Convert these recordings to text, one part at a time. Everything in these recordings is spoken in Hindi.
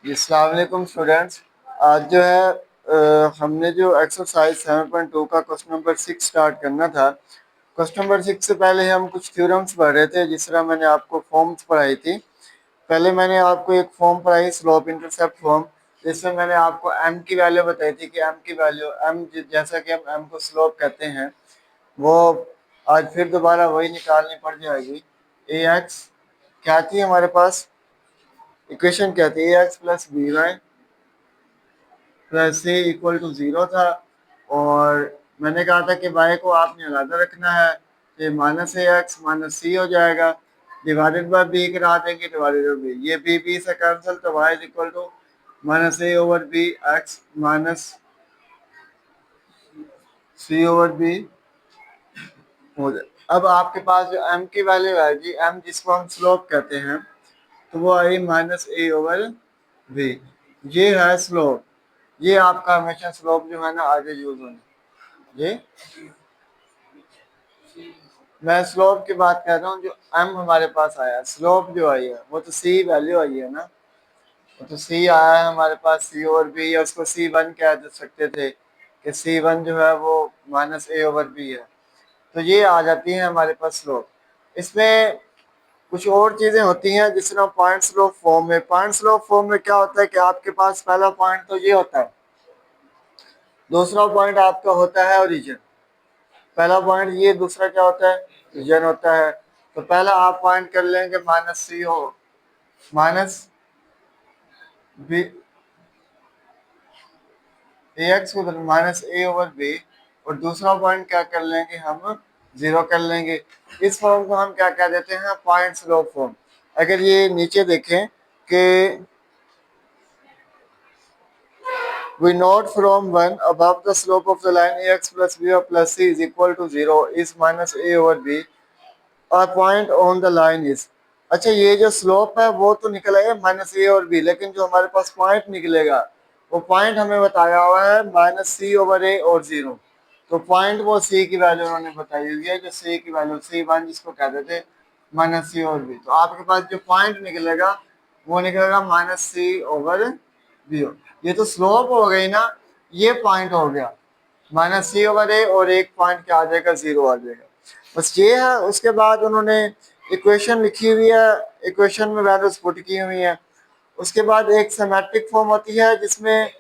जी, अस्सलाम वालेकुम स्टूडेंट्स। आज जो है हमने जो एक्सरसाइज 7.2 का क्वेश्चन नंबर 6 स्टार्ट करना था। क्वेश्चन नंबर 6 से पहले हम कुछ थ्योरम्स पढ़ रहे थे, जिस तरह मैंने आपको फॉर्म्स पढ़ाई थी। पहले मैंने आपको एक फॉर्म पढ़ाई, स्लोप इंटरसेप्ट फॉर्म, जिसमें मैंने आपको एम की वैल्यू बताई थी कि एम की वैल्यू एम, जैसा कि हम एम को स्लोप कहते हैं, वो आज फिर दोबारा वही निकालनी पड़ जाएगी। ए एक्स क्या थी हमारे पास, इक्वेशन क्या थी, a x plus b y plus c equal to 0 था। और मैंने कहा था कि वाई को आपने अलग रखना है, तो minus a x minus c हो जाएगा, डिवाइडेड बाय बी करा देंगे, डिवाइडेड बाय बी, ये बी से कैंसिल, तो y is equal to minus a over b x minus c over b हो जाए। अब आपके पास जो एम की वैल्यू है जी, एम जिसको हम स्लोप कहते हैं, तो वो आई माइनस ए ओवर बी। ये है स्लोप। ये आपका हमेशा स्लोप जो है ना आगे यूज होना जी। मैं स्लोप की बात कर रहा हूँ, जो एम हमारे पास आया, स्लोप जो आई है वो तो सी वैल्यू आई है ना। वो तो सी आया है हमारे पास, सी ओवर बी, या उसको सी वन कह सकते थे कि सी वन जो है वो माइनस ए ओवर बी है। तो ये आ जाती है हमारे पास स्लोप। इसमें कुछ और चीजें होती हैं, जिस तरह पॉइंट स्लोप फॉर्म में। पॉइंट स्लोप फॉर्म में क्या होता है कि आपके पास पहला पॉइंट तो ये होता है, दूसरा पॉइंट आपका होता है ओरिजिन। पहला पॉइंट ये, दूसरा क्या होता है, ओरिजिन होता है। तो पहला आप पॉइंट कर लेंगे माइनस सी हो, माइनस बी ए एक्स को माइनस ए ओवर बी, और दूसरा पॉइंट क्या कर लेंगे हम, 0 कर लेंगे। इस फॉर्म को हम क्या कह देते हैं, पॉइंट स्लोप फॉर्म। अगर ये नीचे देखें कि we note from 1 above the slope of the line ax plus b plus c is equal to 0 is minus a over b, a point on the line is। अच्छा, ये जो स्लोप है वो तो निकला है माइनस ए और बी, लेकिन जो हमारे पास पॉइंट निकलेगा वो पॉइंट हमें बताया हुआ है माइनस सी ओवर ए और 0। तो पॉइंट वो सी की वैल्यू उन्होंने बताई हुई है, जो सी की वैल्यू सी वन जिसको कहते थे माइनस सी और बी। तो आपके पास जो पॉइंट निकलेगा वो निकलेगा माइनस सी ओवर बी। ये तो स्लोप हो गई ना, ये पॉइंट हो गया माइनस सी ओवर ए, और एक पॉइंट क्या आ जाएगा, 0 आ जाएगा। बस ये है। उसके बाद उन्होंने इक्वेशन लिखी हुई है, इक्वेशन में वैल्यूज पुट की हुई है। उसके बाद एक सिमेट्रिक फॉर्म होती है, जिसमें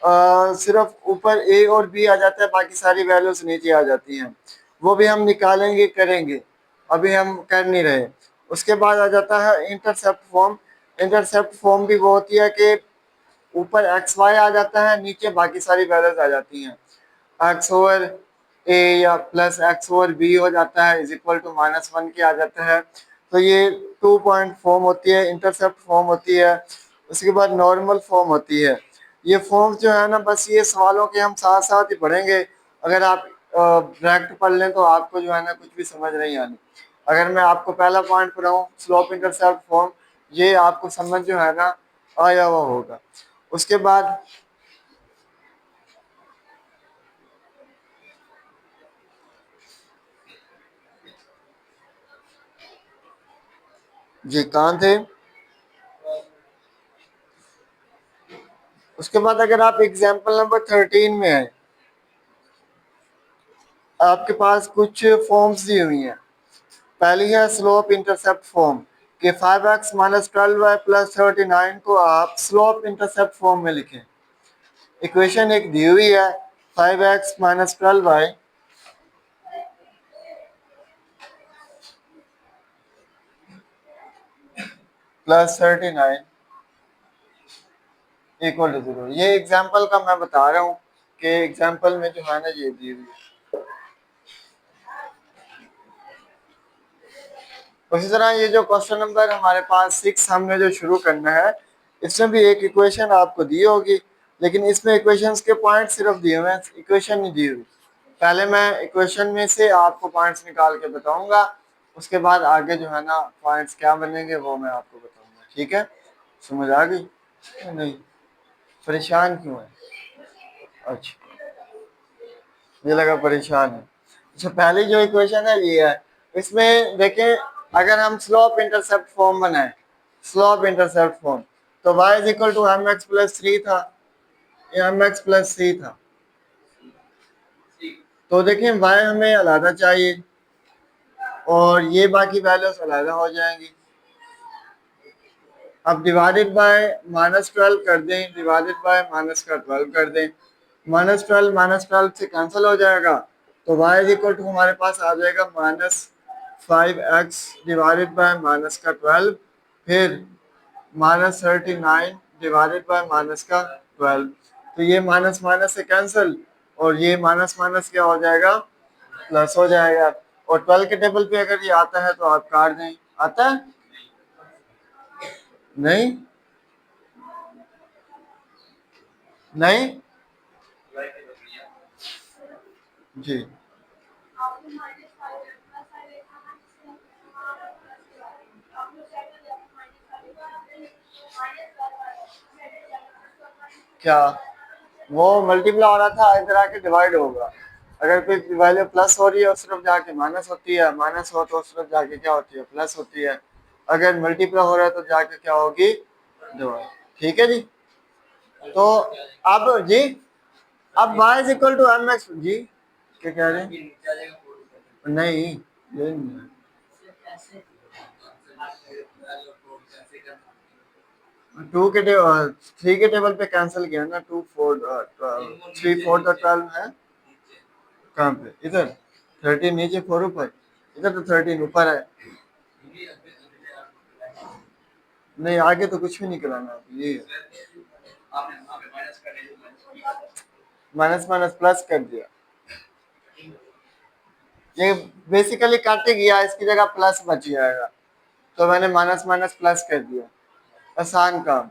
सिर्फ ऊपर ए और बी आ जाता है, बाकी सारी वैल्यूज नीचे आ जाती हैं। वो भी हम निकालेंगे, करेंगे, अभी हम कर नहीं रहे। उसके बाद आ जाता है इंटरसेप्ट फॉर्म। इंटरसेप्ट फॉर्म भी वो होती है कि ऊपर एक्स वाई आ जाता है, नीचे बाकी सारी वैल्यूज आ जाती हैं। एक्स ओवर ए या प्लस एक्स ओवर बी हो जाता है, is equal to minus one के आ जाता है। तो ये 2 पॉइंट फॉर्म होती है, इंटरसेप्ट फॉर्म होती है। उसके बाद नॉर्मल फॉर्म होती है। ये फॉर्म जो है ना, बस ये सवालों के हम साथ साथ ही पढ़ेंगे। अगर आप डायरेक्ट पढ़ लें तो आपको जो है ना कुछ भी समझ नहीं आनी। अगर मैं आपको पहला पॉइंट पढ़ाऊँ, स्लोप इंटरसेप्ट फॉर्म, ये आपको समझ जो है ना आया हुआ होगा। उसके बाद जी कहाँ थे, उसके बाद अगर आप एग्जाम्पल नंबर 13 में है, आपके पास कुछ फॉर्म्स दी हुई हैं। पहली है स्लोप इंटरसेप्ट फॉर्म, कि 5x माइनस 12y प्लस 39 को आप स्लोप इंटरसेप्ट फॉर्म में लिखें। इक्वेशन एक दी हुई है, 5x minus 12y plus 39 equal to 0। ये एग्जाम्पल का मैं बता रहा हूँ कि एग्जाम्पल में जो है ना ये दी हुई है। उसी तरह ये जो क्वेश्चन नंबर हमारे पास 6 हमने जो शुरू करना है, इसमें भी एक इक्वेशन आपको दी होगी, लेकिन इसमें इक्वेशंस के पॉइंट सिर्फ दिए हुए हैं, इक्वेशन नहीं दी हुई। पहले मैं इक्वेशन में से आपको पॉइंट्स निकाल के बताऊंगा, उसके बाद आगे जो है ना पॉइंट्स क्या बनेंगे वो मैं आपको बताऊंगा। ठीक है, समझ आ गई नहीं, परेशान क्यों है, अच्छा ये लगा परेशान है। अच्छा, पहली जो इक्वेशन है ये है। इसमें देखें, अगर हम स्लोप इंटरसेप्ट फॉर्म बनाएं, स्लोप इंटरसेप्ट फॉर्म, तो y is equal to m x plus 3 था, एम एक्स प्लस 3 था। तो देखिए y हमें अलग चाहिए और ये बाकी वैल्यूज अलग हो जाएंगी। अब डिवाइडेड बाय -12 कर दें, डिवाइडेड बाय माइनस का 12 कर दें, -12 से कैंसिल हो जाएगा। तो y इज इक्वल टू हमारे पास आ जाएगा -5x डिवाइडेड बाय माइनस का 12, फिर -39 डिवाइडेड बाय माइनस का 12। तो ये माइनस माइनस से कैंसिल और ये माइनस माइनस क्या हो जाएगा, प्लस हो जाएगा। और 12 के टेबल पे अगर ये आता है तो आप काट दें। आता है? नहीं नहीं जी। क्या वो मल्टीप्लाई हो रहा था, इधर आके डिवाइड होगा। अगर कोई वैल्यू प्लस हो रही है उस तरफ जाके माइनस होती है, माइनस हो तो उस तरफ जाके क्या होती है, प्लस होती है। अगर मल्टीप्लाई हो रहा है तो जाके क्या होगी, डिवाइड। ठीक है जी। तो अब जी, अब y is equal to m x जी, क्या कह रहे हैं? नहीं ये नहीं है। 3 के टेबल पे कैंसिल किया ना, 2 4 3 4 12 है। कहाँ पे? इधर 13 नीचे 4 ऊपर, इधर तो 13 ऊपर है। नहीं आगे तो कुछ भी नहीं कराना, ये माइनस माइनस प्लस कर दिया। ये बेसिकली काटे गया, इसकी जगह प्लस बच जाएगा, तो मैंने माइनस माइनस प्लस कर दिया। आसान काम।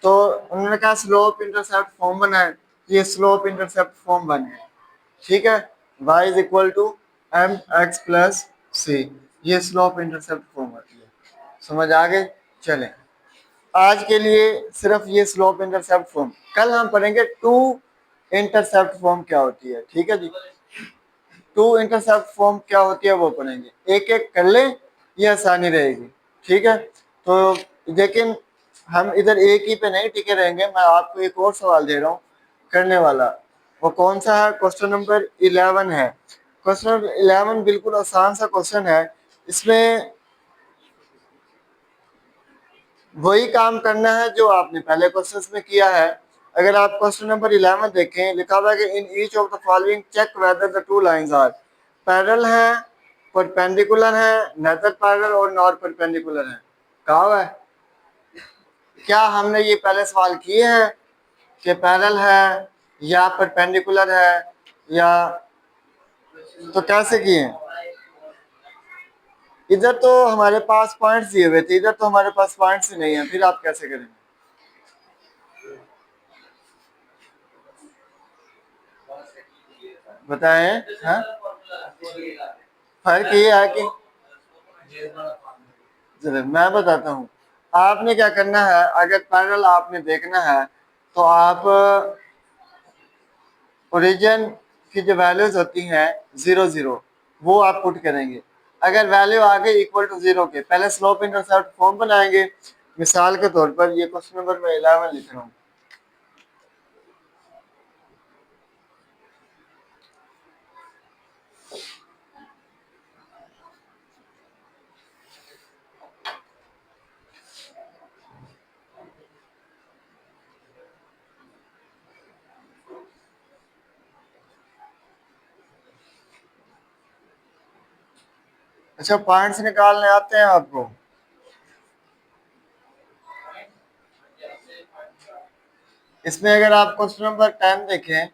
तो उन्होंने कहा स्लोप इंटरसेप्ट फॉर्म बना है, ये स्लोप इंटरसेप्ट फॉर्म बने हैं। ठीक है, y is equal to m x plus c, ये स्लोप इंटरसेप्ट फॉर्म होती है। समझ आ गए? चलें, आज के लिए सिर्फ ये स्लोप इंटरसेप्ट फॉर्म। कल हम पढ़ेंगे टू इंटरसेप्ट फॉर्म क्या होती है। ठीक है जी, टू इंटरसेप्ट फॉर्म क्या होती है वो पढ़ेंगे, एक एक कर ले, ये आसानी रहेगी। ठीक है, तो लेकिन हम इधर एक ही पे नहीं टिके रहेंगे, मैं आपको एक और सवाल दे रहा हूँ करने वाला। वो कौन सा है? क्वेश्चन नंबर 11 है। क्वेश्चन नंबर 11 बिल्कुल आसान सा क्वेश्चन है। इसमें वही काम करना है जो आपने पहले क्वेश्चन में किया है। अगर आप क्वेश्चन नंबर 11 देखें, लिखा हुआ है कि in each of the following check whether the two lines are parallel है, परपेंडिकुलर है, नेदर पैरेलल और नॉट परपेंडिकुलर है। कहा हुआ है। क्या हमने ये पहले सवाल किए हैं कि पैरेलल है या परपेंडिकुलर है, या तो कैसे किए हैं? इधर तो हमारे पास पॉइंट्स दिए हुए थे, इधर तो हमारे पास पॉइंट्स ही नहीं है, फिर आप कैसे करेंगे? बताएं। हाँ, फर्क ये है कि चलो मैं बताता हूँ। आपने क्या करना है, अगर पैरेलल आपने देखना है तो आप ओरिजिन की जो वैल्यूज होती हैं 0 0 वो आप पुट करेंगे। अगर वैल्यू आ गई इक्वल टू 0 के, पहले स्लोप इंटरसेप्ट फॉर्म बनाएंगे। मिसाल के तौर पर ये क्वेश्चन नंबर मैं 11 लिख रहा हूँ। अच्छा, पॉइंट्स निकालने आते हैं आपको? इसमें अगर आप क्वेश्चन नंबर 10 देखें,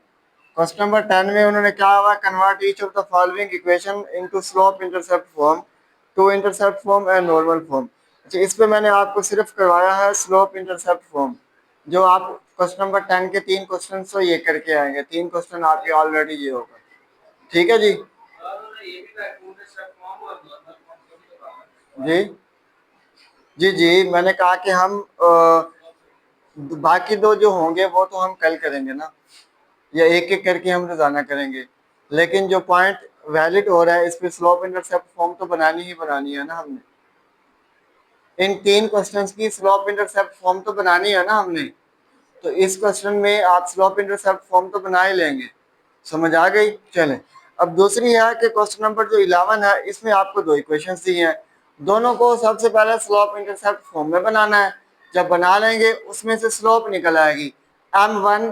क्वेश्चन नंबर 10 में उन्होंने क्या हुआ, convert each of the following equation into slope intercept form, two intercept form and normal form. अच्छा, इस पे मैंने आपको सिर्फ करवाया है स्लोप इंटरसेप्ट फॉर्म। जो आप क्वेश्चन नंबर 10 के 3 क्वेश्चन तो ये करके आएंगे, 3 क्वेश्चन आपके ऑलरेडी ये होगा। ठीक है जी। जी जी जी, मैंने कहा कि हम बाकी दो जो होंगे वो तो हम कल करेंगे ना, या एक एक करके हम रोजाना करेंगे। लेकिन जो पॉइंट वैलिड हो रहा है, इस पे स्लोप इंटरसेप्ट फॉर्म तो बनानी ही बनानी है ना हमने। इन 3 क्वेश्चंस की स्लोप इंटरसेप्ट फॉर्म तो बनानी है ना हमने, तो इस क्वेश्चन में आप स्लोप इंटरसेप्ट फॉर्म तो बना ही लेंगे। समझ आ गई? चलें, अब दूसरी है कि क्वेश्चन नंबर जो 11 है, इसमें आपको 2 इक्वेशंस दी हैं, दोनों को सबसे पहले स्लोप इंटरसेप्ट फॉर्म में बनाना है। जब बना लेंगे उसमें से स्लोप निकल आएगी, m1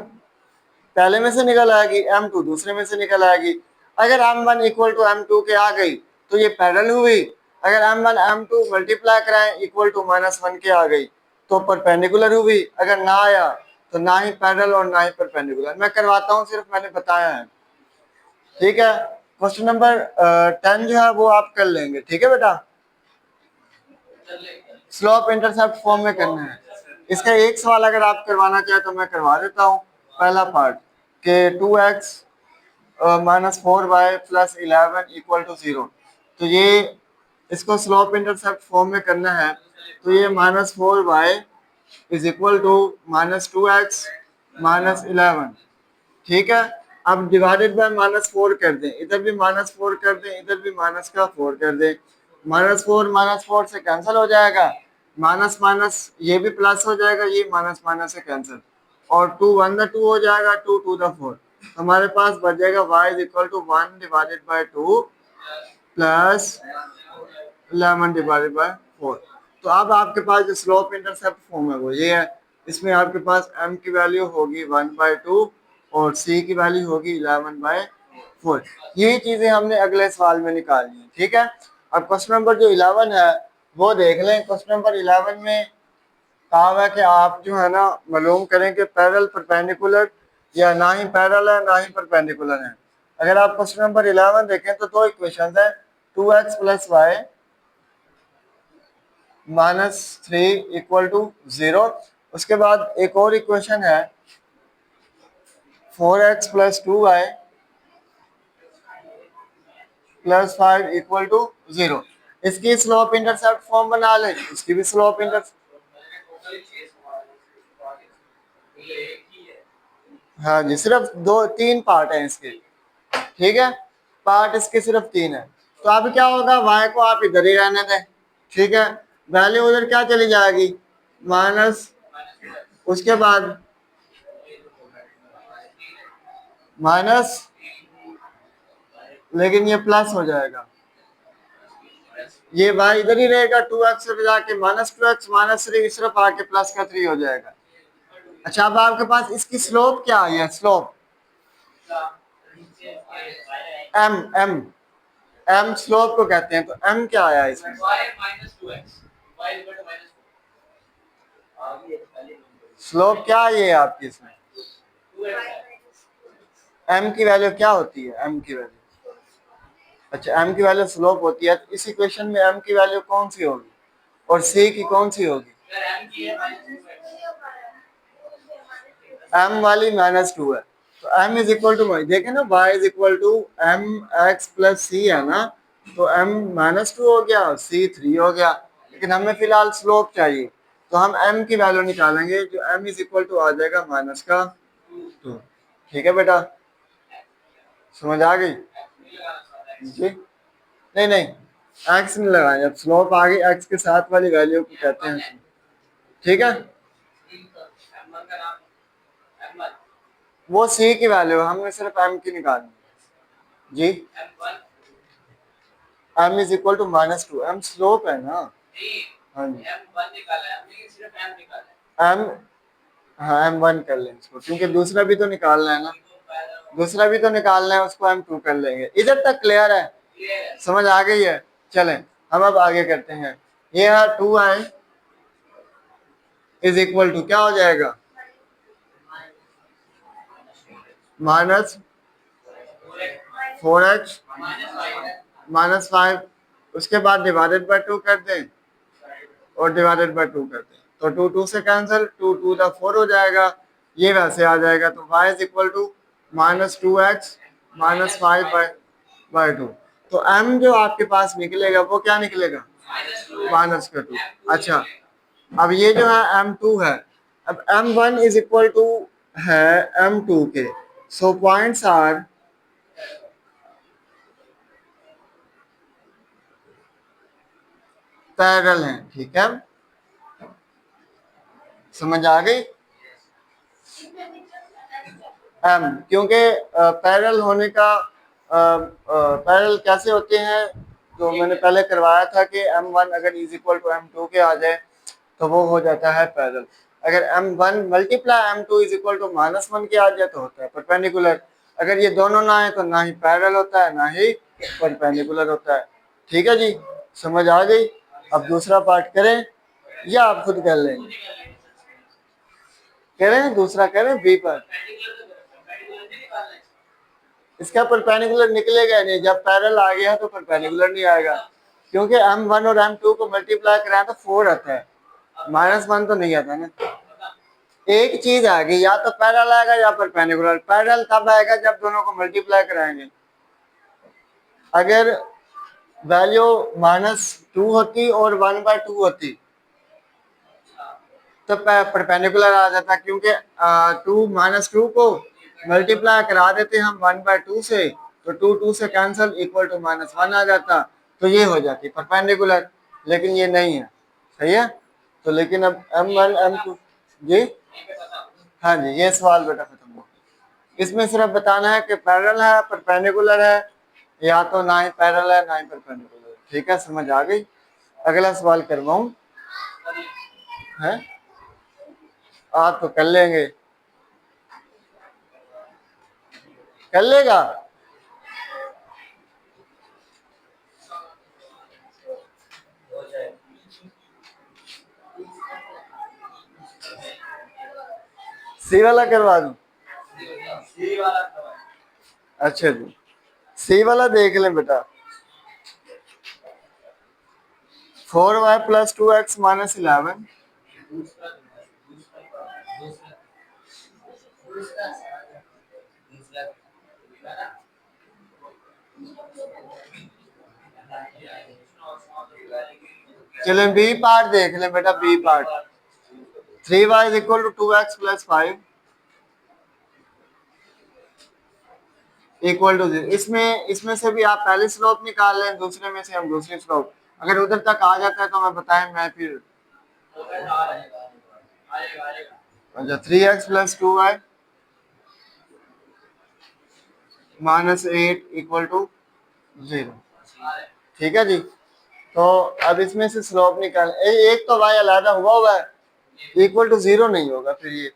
पहले में से निकल आएगी, m2 दूसरे में से निकल आएगी। अगर m1 इक्वल टू m2 के आ गई तो ये पैरेलल हुई, अगर m1 m2 मल्टीप्लाई कराएं इक्वल टू -1 के आ गई तो परपेंडिकुलर हुई, अगर ना आया तो ना ही पैरेलल और ना ही परपेंडिकुलर। मैं करवाता हूँ, सिर्फ मैंने बताया है। ठीक है, क्वेश्चन नंबर 10 जो है वो आप कर लेंगे, ठीक है बेटा। स्लोप इंटरसेप्ट फॉर्म में करना है। इसका एक सवाल अगर आप करवाना चाहें तो मैं करवा देता हूँ। पहला पार्ट के 2x -4y plus 11 equal to 0, तो ये इसको स्लोप इंटरसेप्ट फॉर्म में करना है। तो ये -4y is equal to -2x -11, ठीक है। अब डिवाइडेड बाय -4 कर दें, इधर भी -4 कर दें, इधर भी -4 कर दें। -4 से कैंसिल हो जाएगा, माइनस माइनस ये भी प्लस हो जाएगा, ये माइनस माइनस से कैंसिल, और 2 1 द 2 हो जाएगा, 2 2 द 4। हमारे पास बच जाएगा y is equal to 1 divided by 2 plus 11 divided by 4। तो अब आपके पास जो स्लोप इंटरसेप्ट फॉर्म है वो ये है। इसमें आपके पास m की वैल्यू होगी 1/2 और c की वैल्यू होगी 11/4। ये चीजें हमने अगले सवाल में निकालनी है, ठीक है। अब क्वेश्चन नंबर जो 11 है वो देख लें। क्वेश्चन नंबर 11 में कहा हुआ है कि आप जो है ना मालूम करें कि पैरेलल परपेंडिकुलर या ना ही पैरेलल है ना ही परपेंडिकुलर है। अगर आप क्वेश्चन नंबर 11 देखें तो 2 इक्वेशन है, 2x plus Y -3 equal to 0। उसके बाद एक और इक्वेशन है 4x plus 2y plus 5 equal to 0। इसकी स्लोप इंटरसेप्ट फॉर्म बना लें, इसकी भी स्लोप इंटरसेप्ट। हाँ जी, सिर्फ 2 3 पार्ट हैं इसके, ठीक है। पार्ट इसके सिर्फ 3 है। तो अब क्या होगा, y को आप इधर ही रहने दें, ठीक है। वैल्यू उधर क्या चली जाएगी, माइनस, उसके बाद माइनस, लेकिन ये प्लस हो जाएगा, ये y इधर ही रहेगा, 2x से जाके -2x -3 सिर्फ आके प्लस का 3 हो जाएगा। अच्छा, अब आपके पास इसकी स्लोप क्या आई है, slope m m m slope को कहते हैं, तो m क्या आया इसमें, स्लोप क्या आई है आपकी इसमें, m की वैल्यू क्या होती है, m की वैल्यू, अच्छा m की वैल्यू स्लोप होती है। इस इक्वेशन में m की वैल्यू कौन सी होगी और c की कौन सी होगी, m वाली -2 है, तो m इज इक्वल टू, देखें ना y is equal to m x plus c है ना, तो m -2 हो गया और c 3 हो गया, लेकिन हमें फिलहाल स्लोप चाहिए, तो हम m की वैल्यू निकालेंगे, जो m इज इक्वल टू आ जाएगा -2। ठीक है बेटा, समझ आ गई जी? नहीं नहीं, x नहीं लगाए, जब स्लोप आ गई x के साथ वाली वैल्यू को कहते हैं, ठीक है। वो c की वैल्यू है, हमने सिर्फ m की निकालनी जी। m is equal to -2, m slope है ना, हाँ जी, m, हाँ m1 कर लें इसको, क्योंकि दूसरा भी तो निकालना है ना, दूसरा भी तो निकालना है, उसको m2 कर लेंगे। इधर तक क्लियर है, समझ आ गई है? चलें हम अब आगे करते हैं। ये है 2i इज इक्वल टू क्या हो जाएगा, -4x -5, उसके बाद डिवाइडेड बाय 2 कर दें और डिवाइडेड बाय 2 कर दें, तो 2 2 से कैंसिल, 2 2 द 4 हो जाएगा, ये वैसे आ जाएगा, तो y is equal to -2x -5/2। तो m जो आपके पास निकलेगा वो क्या निकलेगा, -2। अच्छा, अब ये जो है m2 है, अब m1 इज इक्वल टू है m2 के, सो पॉइंट्स आर पैरेलल हैं, ठीक है। समझ आ गई? एम, क्योंकि पैरेलल होने का पैरेलल कैसे होते हैं, जो मैंने पहले करवाया था कि m1 अगर इज इक्वल टू m2 के आ जाए तो वो हो जाता है पैरेलल। अगर m1 multiply m2 is equal to -1 के आ जाए तो होता है परपेंडिकुलर। अगर ये दोनों ना है तो ना ही पैरेलल होता है ना ही परपेंडिकुलर होता है। ठीक है जी, समझ आ गई? अब दूसरा पार्ट करें या आप खुद कर लें? कह रहे हैं दूसरा करें बी पर। इसका परपेंडिकुलर निकलेगा नहीं, जब पैरेलल आ गया तो परपेंडिकुलर नहीं आएगा, क्योंकि m1 और m2 को मल्टीप्लाई कराएं तो 4 आता है, -1 तो नहीं आता ना। एक चीज आ गई, या तो पैरेलल आएगा या परपेंडिकुलर। पैरेलल तब आएगा जब दोनों को मल्टीप्लाई कराएंगे। अगर वैल्यू -2 होती और 1/2 होती तो परपेंडिकुलर आ जाता, क्योंकि 2 को मल्टीप्लाई करा देते हम 1/2 से, तो 2 से कैंसिल इक्वल टू -1 आ जाता, तो ये हो जाती परपेंडिकुलर। लेकिन ये नहीं है, सही है। तो लेकिन अब m1 m2 जी, हाँ जी, ये सवाल बेटा खत्म हो। इसमें सिर्फ बताना है कि पैरेलल है परपेंडिकुलर है, या तो ना ही पैरेलल है ना ही परपेंडिकुलर। ठीक है, समझ आ गई? अगला सवाल करवाऊं है? आप तो कर लेंगे, कर लेगा। सी वाला करवा दूं? अच्छा जी, सी वाला देख लें बेटा। 4y + 2x - 11 चलें बी पार्ट देख लें बेटा, बी पार्ट। 3y = 2x + 5 = 0। इसमें से भी आप पहली स्लोप निकाल लें, दूसरे में से हम दूसरी स्लोप। अगर उधर तक आ जाता है तो मैं बताएं, मैं फिर अच्छा 3x + 2y - 8 = 0। ठीक है जी। तो अब इसमें से स्लोप निकाल, एक तो y अलग हुआ है, =0 नहीं होगा, फिर ये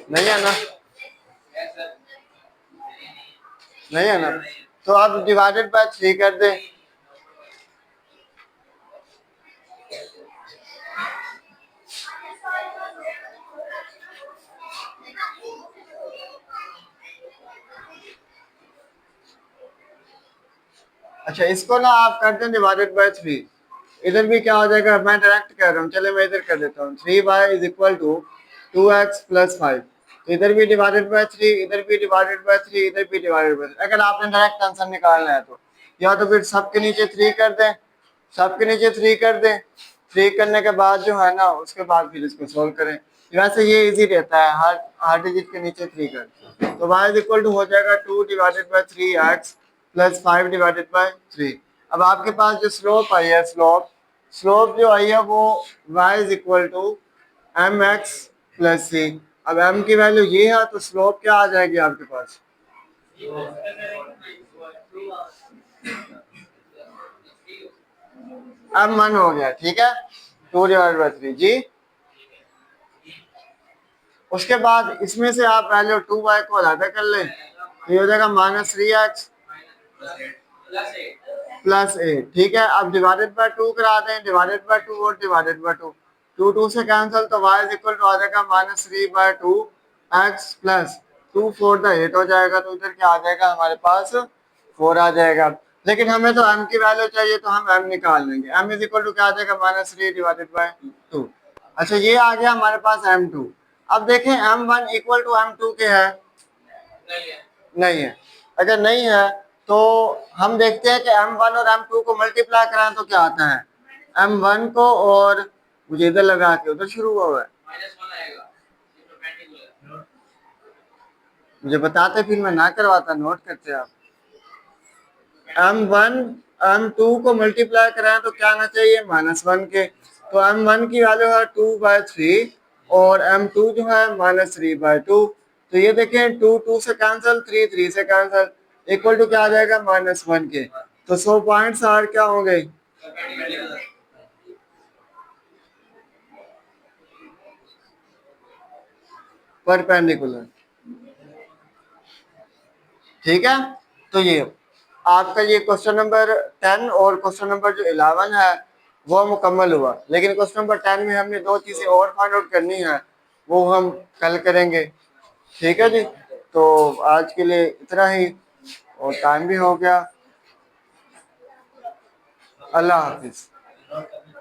नहीं है ना, नहीं है ना। तो आप डिवाइडेड बाय 3 कर दें। अच्छा, इसको ना आप करते हैं डिवाइडेड बाय 3। इधर भी क्या हो जाएगा, मैं डायरेक्ट कर रहा हूँ, चले मैं इधर कर देता हूँ। 3y = 2x + 5। तो इधर भी डिवाइडेड बाय 3, इधर भी डिवाइडेड बाय 3, इधर भी डिवाइडेड बाय 3। अगर आपने डायरेक्ट आंसर निकालना है तो या तो फिर सबके नीचे 3 कर दें, सबके नीचे 3 कर दें। 3 करने के बाद जो है ना, उसके बाद फिर इसको सोल्व करें। वैसे ये इजी रहता है, हर डिजिट के नीचे 3 कर। तो y = हो जाएगा 2 / 3x + 5 / 3। अब आपके पास जो स्लोप आई है, स्लोप जो आई है वो y = mx + c। अब m की वैल्यू ये है तो स्लोप क्या आ जाएगी आपके पास? m1 हो गया, ठीक है, 2/3 जी। उसके बाद इसमें से आप वैल्यू 2y को अलग कर लें, तो ये हो जाएगा -3x + 8। ठीक है, अब डिवाइडेड बाय 2 करा दें, डिवाइडेड बाय 2 और डिवाइडेड बाय 2, 2 से कैंसिल, तो y = आ जाएगा -3/2x + 2 4 8 हो जाएगा। तो इधर क्या आ जाएगा हमारे पास, 4 आ जाएगा। लेकिन हमें तो m की वैल्यू चाहिए तो हम m निकाल लेंगे। m = क्या आ जाएगा, -3/2। अच्छा, ये आ गया हमारे पास m2। अब देखें m1 = m2 के है, नहीं है। अगर नहीं है तो हम देखते हैं कि m1 और m2 को मल्टीप्लाई कराएं तो क्या आता है, m1 को, और मुझे इधर लगा के उधर शुरू हुआ है, मुझे बताते फिर मैं ना करवाता, नोट करते आप। m1 m2 को मल्टीप्लाई कराएं तो क्या आना चाहिए, -1 के। तो m1 की वैल्यू है 2/3 और m2 जो है -3/2। तो ये देखें 2 2 से कैंसिल, 3 3 से कैंसिल, इक्वल टू क्या आ जाएगा -1 के। तो 100 पॉइंट्स आर क्या होंगे, परपेंडिकुलर। ठीक है, तो ये आपका ये क्वेश्चन नंबर 10 और क्वेश्चन नंबर जो 11 है वो मुकम्मल हुआ। लेकिन क्वेश्चन नंबर 10 में हमने दो चीज़ें और फाइंड आउट करनी है, वो हम कल करेंगे। ठीक है जी, तो आज के लिए इतना ही और टाइम भी हो गया। अल्लाह हाफिज़।